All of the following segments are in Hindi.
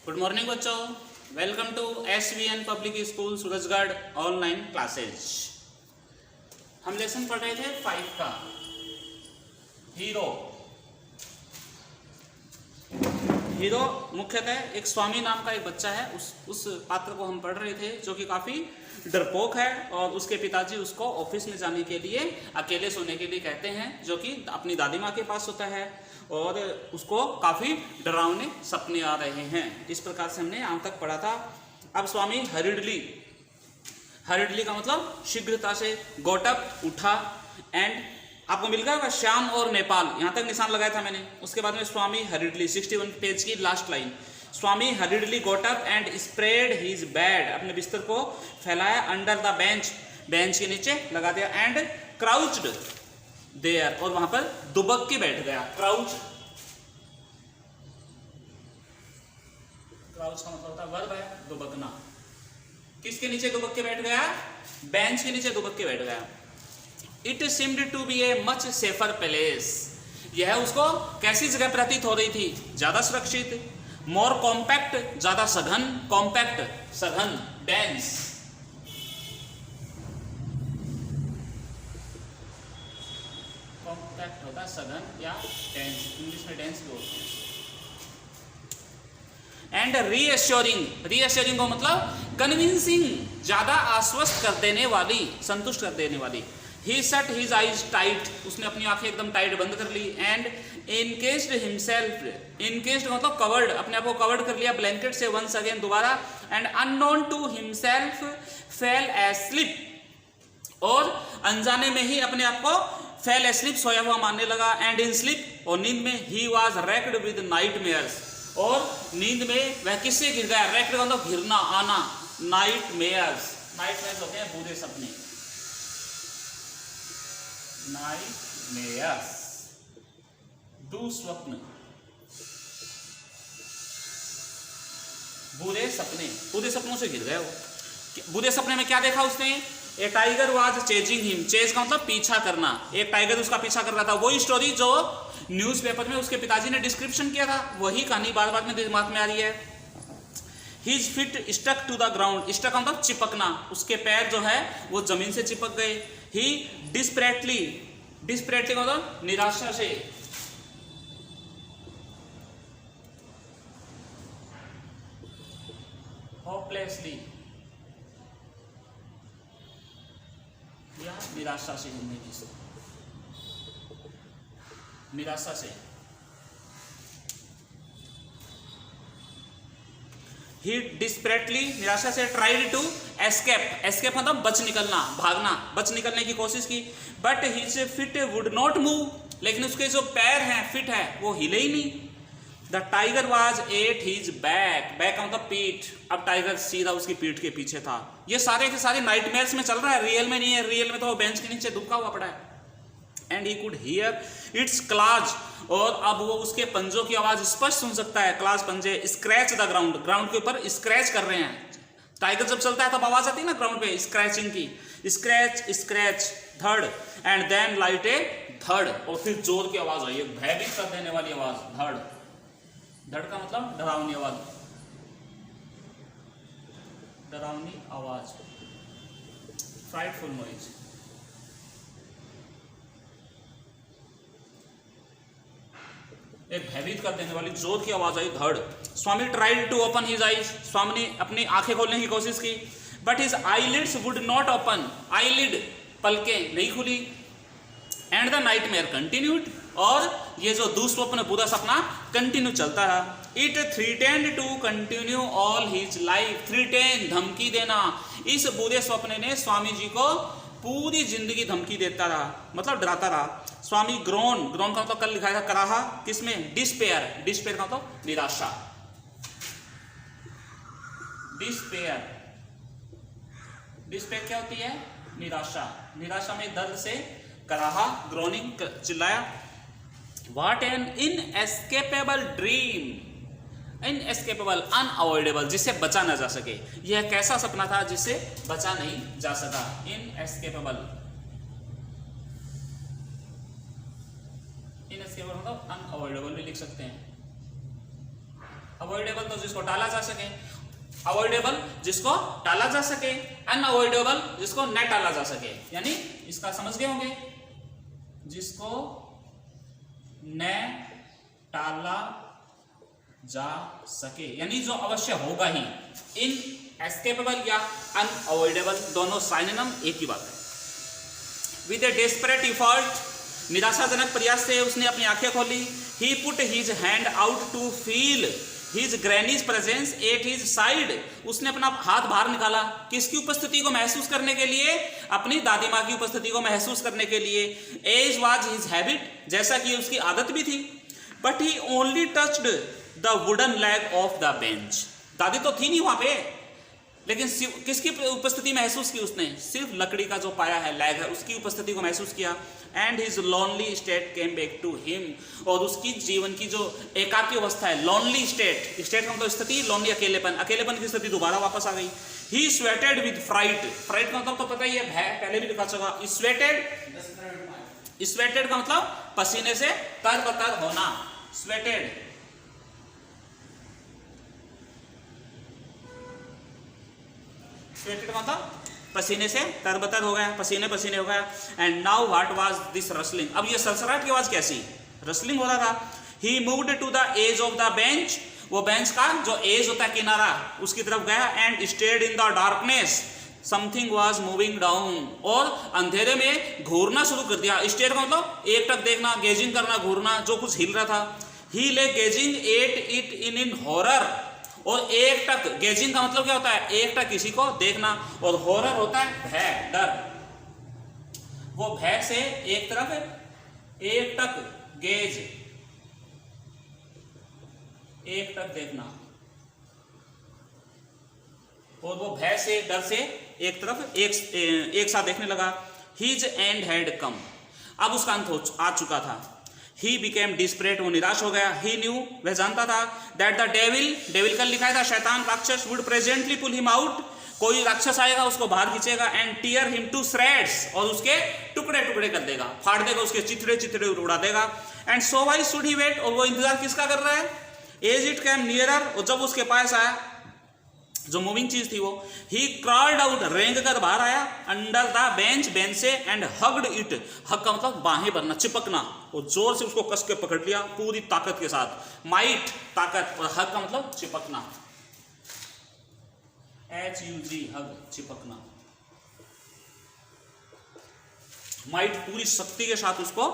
गुड मॉर्निंग बच्चों, welcome to SVN public school Surajgarh online classes. हम लेसन पढ़ रहे थे 5 का हीरो। हीरो मुख्यतः एक स्वामी नाम का एक बच्चा है, उस पात्र को हम पढ़ रहे थे जो कि काफ़ी डरपोक है और उसके पिताजी उसको ऑफिस में जाने के लिए अकेले सोने के लिए कहते हैं, जो कि अपनी दादी माँ के पास होता है और उसको काफ़ी डरावने सपने आ रहे हैं। इस प्रकार से हमने यहाँ तक पढ़ा था। अब स्वामी हरिडली का मतलब शीघ्रता से गॉट अप उठा, एंड आपको मिल गया श्याम और नेपाल, यहाँ तक निशान लगाया था मैंने। उसके बाद में स्वामी हरिडली 61 पेज की last line, Swami हरिडली got up and spread his bed, अपने बिस्तर को फैलाया, अंडर द बेंच के नीचे लगा दिया, एंड क्राउच्ड देयर, और वहां पर दुबक के बैठ गया। क्राउच का मतलब होता है वर्ब है दुबकना। किसके नीचे दुबक के बैठ गया? बेंच के नीचे दुबक के बैठ गया। It seemed to be a much safer place, यह उसको कैसी जगह प्रतीत हो रही थी? ज्यादा सुरक्षित। मोर कॉम्पैक्ट, ज्यादा सघन, कॉम्पैक्ट सघन, डेंस। कॉम्पैक्ट होता है सघन या डेंस, इंग्लिश में डेंस भी होते हैं। एंड रीअश्योरिंग को मतलब कन्विंसिंग, ज्यादा आश्वस्त कर देने वाली, संतुष्ट कर देने वाली। He shut his eyes tight, उसने अपनी आंखें एकदम टाइट बंद कर ली। एंड encased himself, encased मतलब कवर्ड, अपने आप को कवर्ड कर लिया ब्लैंकेट से once again, दोबारा। And unknown to himself fell asleep, और अनजाने में ही अपने आप को fell asleep, सोया हुआ मानने लगा। एंड in sleep, और नींद में he was racked with nightmares, और नींद में वह किससे गिर गया? racked मतलब घिरना, आना, nightmares होते हैं बुरे सपने। नाइटमेयर्स, दुस्वप्न, बुरे सपने, बुरे सपनों से गिर गए वो। बुरे सपने में क्या देखा उसने? A tiger was chasing him, chase का मतलब पीछा करना, एक टाइगर उसका पीछा कर रहा था। वही स्टोरी जो न्यूज़पेपर में उसके पिताजी ने डिस्क्रिप्शन किया था, वही कहानी बार बार में दिमाग में आ रही है। His feet stuck to the ground, stuck मतलब चिपकना, उसके पैर जो है वो जमीन से चिपक गए। He desperately मतलब निराशा से, hopelessly या निराशा से, हिंदी से निराशा से। He desperately, निराशा से, tried to escape मतलब बच निकलना, भागना, बच निकलने की कोशिश की। But his feet would not move, लेकिन उसके जो पैर हैं, फिट है, वो हिले ही नहीं। The tiger was at his back का मतलब पीठ, अब टाइगर सीधा उसकी पीठ के पीछे था। ये सारे के सारे नाइटमेयर्स में चल रहा है, रियल में नहीं है। रियल में तो वो बेंच के नीचे दुबका हुआ पड़ा है। And he could hear it's clause, और अब वो उसके पंजों की आवाज स्पष्ट सुन सकता है। क्लाज पंजे, स्क्रैच द ग्राउंड, ग्राउंड के ऊपर स्क्रैच कर रहे हैं। टाइगर जब चलता है तब आवाज आती है ना ग्राउंड पे, स्क्रैचिंग की, स्क्रैच धड़, एंड देन लाइट ए धड़, और फिर जोर की आवाज आई, भयभीत कर देने वाली आवाज, धड़ का मतलब डरावनी आवाज, डरावनी आवाज, फ्राइटफुल नॉइज। एक भयभीत कर देने वाली जोर की आवाज आई, धड़। Swami tried to open his eyes, Swami ने अपनी आंखें खोलने की कोशिश की। But his eyelids would not open, eyelid पलकें नहीं खुली। एंड द नाइटमेयर कंटिन्यूड, और ये जो दुस्वप्न, बुरा सपना कंटिन्यू चलता रहा। It threatened to continue all his life, threaten धमकी देना, इस बुरे स्वप्न ने स्वामी जी को पूरी जिंदगी धमकी देता रहा, मतलब डराता रहा। स्वामी ग्रोन का मतलब कल लिखा था कराहा, किसमें? डिस्पेयर का मतलब निराशा। डिस्पेयर क्या होती है? निराशा में दर्द से कराहा, ग्रोनिंग, चिल्लाया। What an inescapable dream, inescapable, unavoidable, जिससे बचा ना जा सके। यह कैसा सपना था जिससे बचा नहीं जा सका? इनएस्केपेबल मतलब अनअवॉइडेबल भी लिख सकते हैं। अवॉइडेबल तो जिसको टाला जा सके, अवॉइडेबल जिसको टाला जा सके, अनअवॉइडेबल जिसको न टाला जा सके। यानी इसका समझ गए होंगे, जिसको न टाला जा सके यानी जो अवश्य होगा ही। इन एस्केपेबल या अनअवॉइडेबल दोनों साइनोनिम एक ही बात है। विद ए डेस्परेट एफर्ट, निराशाजनक प्रयास से उसने अपनी आंखें खोली। He put his hand out to feel his granny's presence at his side, उसने अपना हाथ बाहर निकाला, किसकी उपस्थिति को महसूस करने के लिए? अपनी दादी माँ की उपस्थिति को महसूस करने के लिए। एज वाज हिज हैबिट, जैसा कि उसकी आदत भी थी। But he only touched the wooden leg of the bench, दादी तो थी नहीं वहां पे, लेकिन किसकी उपस्थिति महसूस की उसने? सिर्फ लकड़ी का जो पाया है, लैग है, उसकी उपस्थिति को महसूस किया। And his lonely state came back to him, और उसकी जीवन की जो एकाकी अवस्था है, लॉनली स्टेट, स्टेट का मतलब स्थिति, लॉनली अकेलेपन, अकेलेपन की स्थिति दोबारा वापस आ गई। ही स्वेटेड विद फ्राइट, फ्राइट का मतलब तो पता ही है, भय, पहले भी लिखा चुका। स्वेटेड, स्वेटेड का मतलब पसीने से तरबतर होना, स्वेटेड। स्वेटेड मतलब पसीने से तरबतर हो गया, पसीने पसीने हो गया। And now what was this rustling, अब ये सरसराहट की आवाज कैसी? रसलिंग हो रहा था। He moved to the edge of the bench, वो बेंच का जो एज होता है, किनारा, उसकी तरफ गया। And stayed in the darkness, something was moving down, और अंधेरे में घूरना शुरू कर दिया। स्टेयर का मतलब एक टक देखना, गेजिंग करना, घूरना, जो कुछ हिल रहा था। He lay gazing at it in horror, और एक टक, गेजिंग का मतलब क्या होता है? एक टक किसी को देखना, और हॉरर होता है भय, डर। वो भय से एक तरफ, एक टक गेज, एक टक देखना, और वो भय से, डर से एक तरफ एक साथ देखने लगा। हिज एंड हैड कम, अब उसका अंत आ चुका था। ही बिकेम डिस्परेट, वो निराश हो गया। ही न्यू, वह जानता था, दैट द डेविल, डेविल कल लिखा था शैतान, राक्षस, would presently pull him out, कोई राक्षस आएगा उसको बाहर खींचेगा। And tear him to shreds, और उसके टुकड़े टुकड़े कर देगा, फाड़ देगा, उसके चिथड़े चिथड़े उड़ा देगा। And so why should he wait, और वो इंतजार किसका कर रहा है? एज इट कैम नियरर, और जब उसके पास आया जो मूविंग चीज थी वो, ही क्रॉल्ड आउट, रेंग कर बाहर आया, अंडर द बेंच, बेंच से। एंड हग्ड इट, हग का मतलब बाहें भरना, चिपकना, और जोर से उसको कस के पकड़ लिया पूरी ताकत के साथ। माइट, ताकत, और हग का मतलब चिपकना, HUG, हग, चिपकना। माइट, पूरी शक्ति के साथ उसको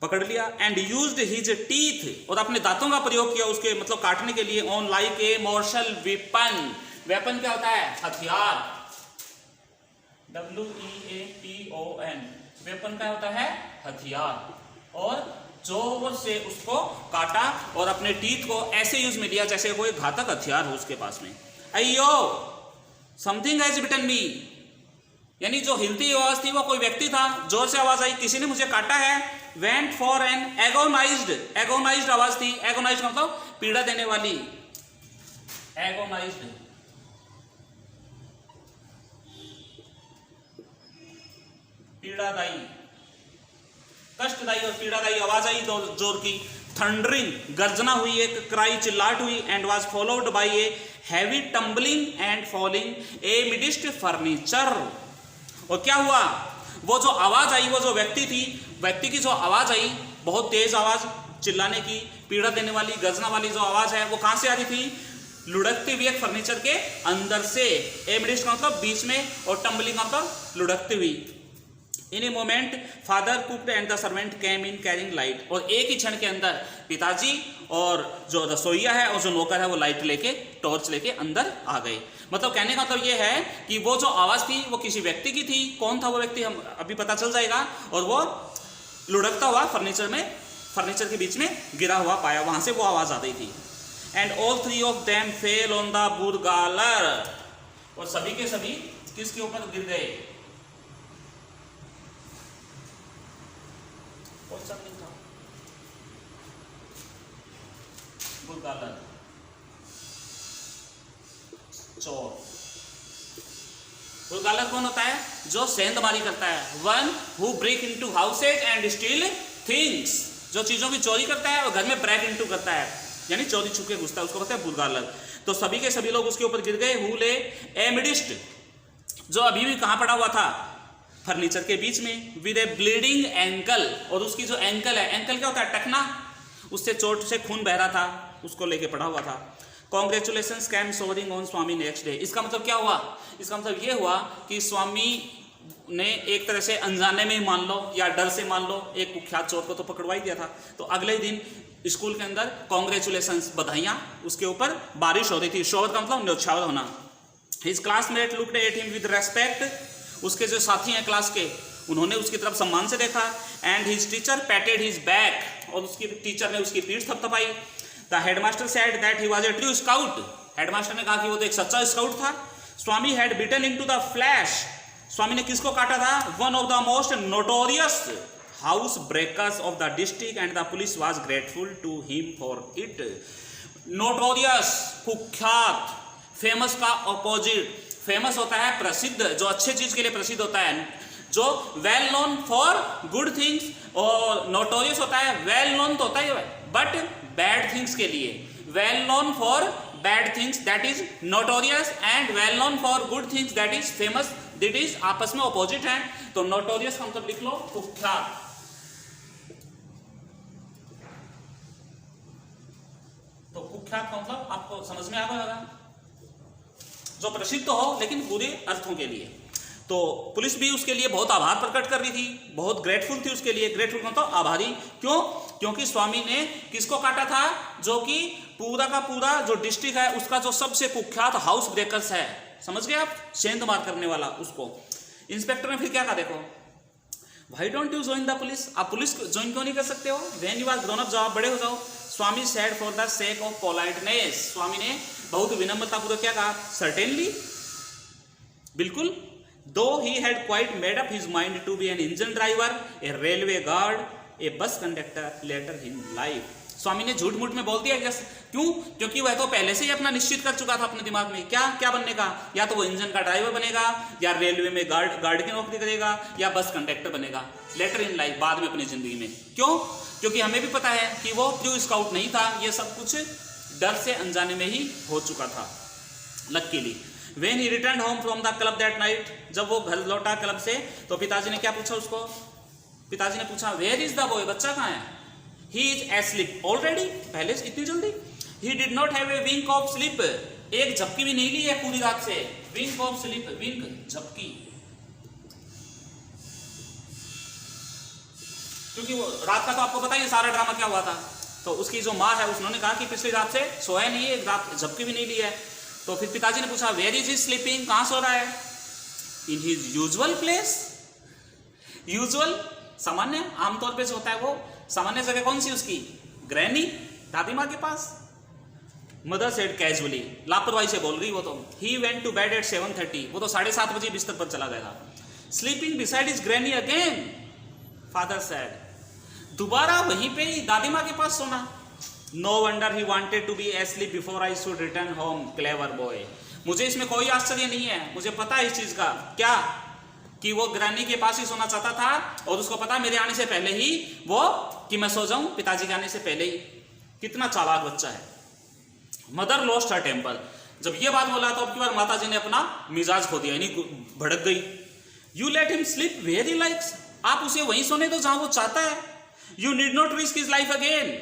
पकड़ लिया। एंड यूज्ड हिज टीथ, और अपने दांतों का प्रयोग किया उसके मतलब काटने के लिए। On like a martial weapon, weapon क्या होता है? हथियार, WEAPON, वेपन क्या होता है? हथियार। और जोर से उसको काटा, और अपने टीथ को ऐसे यूज में लिया जैसे कोई घातक हथियार हो उसके पास में। अयो, समथिंग हैज बिटन मी, यानी जो हिलती आवाज थी वो कोई व्यक्ति था, जोर से आवाज आई, किसी ने मुझे काटा है। वेंट फॉर एन एगोनाइज्ड, एगोनाइज्ड आवाज थी, एगोनाइज्ड मतलब पीड़ा देने वाली, एगोनाइज्ड, पीड़ादायी, कष्टदायी और पीड़ादायी आवाज आई जोर की। थंडरिंग, गर्जना हुई, एक क्राई, चिल्लाहट हुई। And was followed by a heavy tumbling and falling amidst furniture, और क्या हुआ? वो जो आवाज आई, वो जो व्यक्ति थी, व्यक्ति की जो आवाज आई, बहुत तेज आवाज, चिल्लाने की, पीड़ा देने वाली, गर्जना वाली जो आवाज है, वो कहां से आ रही थी? लुढ़कती हुई एक फर्नीचर के अंदर से। ए मिडिस्ट का मतलब बीच में, और टम्बलिंग का मतलब लुढ़कती हुई। In a moment father cooked and the servant came in carrying light, और एक ही क्षण के अंदर पिताजी और जो रसोईया है और जो नौकर है वो लाइट लेके, टॉर्च लेके अंदर आ गए। मतलब कहने का मतलब ये है कि वो जो आवाज थी वो किसी व्यक्ति की थी। कौन था वो व्यक्ति हम अभी पता चल जाएगा। और वो लुढ़कता हुआ फर्नीचर में, फर्नीचर के बीच में गिरा हुआ पाया, वहां से वो आवाज आ रही थी। And all three of them fell on the burglar, और सभी के सभी किसके ऊपर गिर गए? बुरगालर, चोर। बुरगालर कौन होता है? जो सेंधमारी करता है। One who break into houses and steal things, जो चीजों की चोरी करता है और घर में ब्रेक इनटू करता है। यानी चोरी छुपके घुसता है, उसको कहते हैं बुलगालक। तो सभी के सभी लोग उसके ऊपर गिर गए। हु ले एमिडिस्ट, जो अभी भी कहाँ पड़ा हुआ था, फर्नीचर के बीच में, विद ए ब्लीडिंग एंकल, और उसकी जो एंकल है, एंकल क्या होता है, टखना, उससे चोट से खून बह रहा था, उसको लेके पड़ा हुआ था। Congratulations came showering on Swami next day. इसका मतलब क्या हुआ, इसका मतलब ये हुआ कि स्वामी ने एक तरह से अनजाने में ही मान लो या डर से मान लो, एक कुख्यात चोर को तो पकड़वा ही दिया था। तो अगले दिन स्कूल के अंदर कॉन्ग्रेचुलेशंस, बधाइयाँ, उसके ऊपर बारिश हो रही थी। शोर का मतलब न्यौछावर होना। His classmate looked at him with respect, उसके जो साथी हैं क्लास के, उन्होंने उसकी तरफ सम्मान से देखा। And his teacher patted his back, और उसकी टीचर ने उसकी पीठ थपथपाई। The headmaster said that he was a true scout, headmaster ने कहा कि वो तो एक सच्चा स्काउट था। Swami had bitten into the flesh, Swami ने किसको काटा था, one of the most notorious house breakers of the district, and the police was grateful to him for it. Notorious, कुख्यात, फेमस का ऑपोजिट, फेमस होता है प्रसिद्ध, जो अच्छे चीज के लिए प्रसिद्ध होता है, जो well known for good things, और नोटोरियस होता है, वेल नोन तो होता है बट बैड थिंग्स के लिए, well known for bad things that is notorious, and well known for good things that is famous, that is आपस में ऑपोजिट है। तो नोटोरियस का मतलब लिख लो कुख्यात। तो कुख्यात का मतलब आपको समझ में आ गया, जो प्रसिद्ध हो लेकिन बुरे अर्थों के लिए। तो पुलिस भी उसके लिए बहुत आभार प्रकट कर रही थी, बहुत ग्रेटफुल थी उसके लिए। ग्रेटफुल मतलब आभारी, क्यों, क्योंकि स्वामी ने किसको काटा था, जो कि पूरा का पूरा जो डिस्ट्रिक्ट है उसका जो सबसे कुख्यात हाउस ब्रेकर्स है, समझ गए आप, सेंध मार करने वाला उसको। इंस्पेक्टर ने फिर क्या कहा, देखो, why don't you join the police, आप पुलिस ज्वाइन क्यों नहीं कर सकते हो, when you are grown up, जब आप बड़े हो जाओ। Swami said for the sake of politeness, Swami ने बहुत विनम्रतापूर्वक क्या कहा, सर्टेनली, बिल्कुल। Though he had quite made up his mind to be an engine driver, a railway guard, a bus conductor later in life. Swami ने झूठ मूठ में बोल दिया, क्यों, क्योंकि वह तो पहले से ही अपना निश्चित कर चुका था अपने दिमाग में, क्या क्या बनने का, या तो वो इंजन का ड्राइवर बनेगा, या रेलवे में गार्ड की नौकरी करेगा, या बस कंडक्टर बनेगा लेटर इन लाइफ, बाद में अपनी जिंदगी में। क्यों, क्योंकि हमें भी पता है कि वो ट्रू स्काउट नहीं था, ये सब कुछ डर से अनजाने में ही हो चुका था। Luckily when he return home from the club that night, जब वो घर लौटा क्लब से, तो पिताजी ने क्या पूछा उसको, पिताजी ने पूछा वेयर इज द बॉय, बच्चा कहाँ है। ही इज एस्लीप ऑलरेडी, पहले से इतनी जल्दी। He did not have a wink of sleep, एक झपकी भी नहीं ली है पूरी रात से। विंक ऑफ स्लीप, विंक झपकी, क्योंकि वो रात का तो आपको पता ही सारा ड्रामा क्या हुआ था। तो उसकी जो माँ है उसने कहा कि पिछली रात से सोया नहीं है, एक रात झपकी भी नहीं ली है। तो फिर पिताजी ने पूछा वेयर इज ही स्लीपिंग, कहाँ सो रहा है। In his usual place, usual सामान्य, आमतौर पे जो होता है वो सामान्य जगह कौन सी उसकी, ग्रैनी, दादी माँ के पास। मदर सेड कैजुअली, लापरवाही से बोल रही वो तो। He went to bed at 7:30, वो तो 7:30 बजे बिस्तर पर चला गया था। Sleeping beside his granny again, father said, दोबारा वहीं पे ही दादी माँ के पास सोना। No wonder he wanted to be asleep before I should return home, clever boy. मुझे इसमें कोई आश्चर्य नहीं है, मुझे पता है इस चीज का, क्या, कि वो ग्रैनी के पास ही सोना चाहता था, और उसको पता मेरे आने से पहले ही वो, कि मैं सो जाऊं पिताजी के आने से पहले ही। कितना चालाक बच्चा है। मदर लॉस्ट हर टेम्पर, जब ये बात बोला तो अब की बार माता जी ने अपना मिजाज खो दिया, यानी भड़क गई। You let him sleep where he likes, आप उसे वहीं सोने दो जहां वो चाहता है। You need not risk his life again,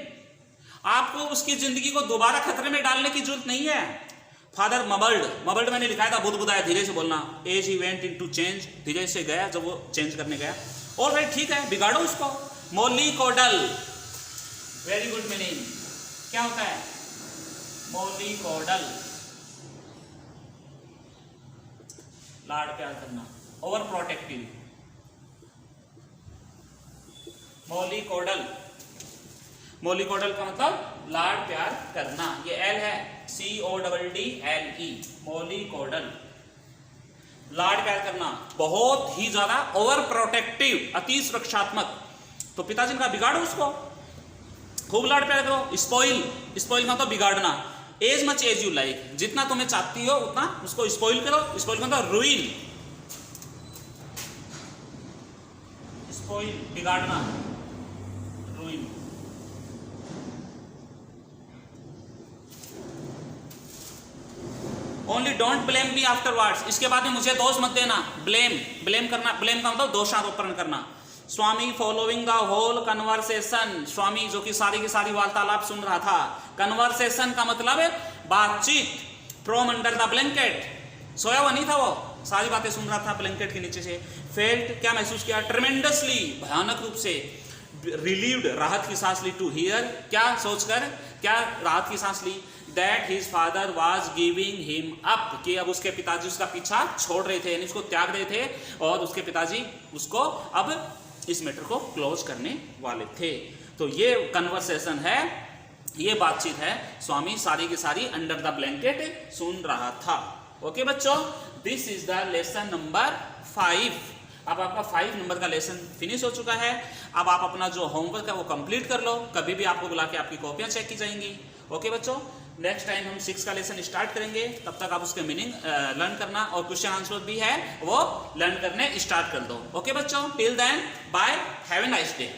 आपको उसकी जिंदगी को दोबारा खतरे में डालने की जरूरत नहीं है। फादर मबल्ड मैंने लिखाया था, बुदबुदाया, धीरे से बोलना। As he went in to change, धीरे से गया जब वो चेंज करने गया। ऑल राइट, ठीक है, बिगाड़ो उसको। मोली कोडल, वेरी गुड मीनिंग, क्या होता है मोली कोडल, लाड प्यार करना, ओवर प्रोटेक्टिव। मोली कोडल, मोली कोडल का मतलब लाड प्यार करना, ये एल है, CODDLE, मोली कोडल, लाड प्यार करना, बहुत ही ज्यादा ओवर प्रोटेक्टिव, अति सुरक्षात्मक। तो पिताजी ने कहा बिगाड़ो उसको, खूब लाड प्यार करो। स्पॉइल का तो बिगाड़ना। As much as you like, जितना तुम्हें चाहती हो उतना उसको स्पॉइल करो। स्पॉइल का मतलब रुइन, स्पॉइल बिगाड़ना, ruin. Don't blame me afterwards, इसके बाद में मुझे दोष मत देना। ब्लेम करना, ब्लेम का मतलब दोषारोपण करना। स्वामी फॉलोइंग द होल कन्वर्सेशन, स्वामी जो कि सारी की सारी वार्तालाप सुन रहा था। कन्वर्सेशन का मतलब बातचीत। फ्रॉम अंडर द ब्लैंकेट, सोया हुआ नहीं था वो, सारी बातें सुन रहा था ब्लैंकेट के नीचे से। फेल्ट, क्या महसूस किया? ट्रेमेंडसली, भयानक रूप से। रिलीव्ड, राहत की सांस ली। टू हियर, क्या सोचकर, क्या राहत की सांस ली? That his father was giving him up, कि अब उसके पिताजी उसका पीछा छोड़ रहे थे, यानी उसको त्याग रहे थे, और उसके पिताजी उसको अब इस मैटर को क्लोज करने वाले थे। तो ये कन्वर्सेशन है, ये बातचीत है, स्वामी सारी की सारी अंडर द ब्लैंकेट सुन रहा था। ओके बच्चों, this is the lesson number 5। अब आपका 5 नंबर का लेसन फिनिश हो चुका है। अब आप अपना जो होमवर्क है वो कंप्लीट कर लो, कभी भी आपको बुला के आपकी कॉपियां चेक की जाएंगी। ओके बच्चों, नेक्स्ट टाइम हम 6 का लेसन स्टार्ट करेंगे, तब तक आप उसके मीनिंग लर्न करना, और क्वेश्चन आंसर भी है वो लर्न करने स्टार्ट कर दो। ओके बच्चों, till then bye, have a nice day.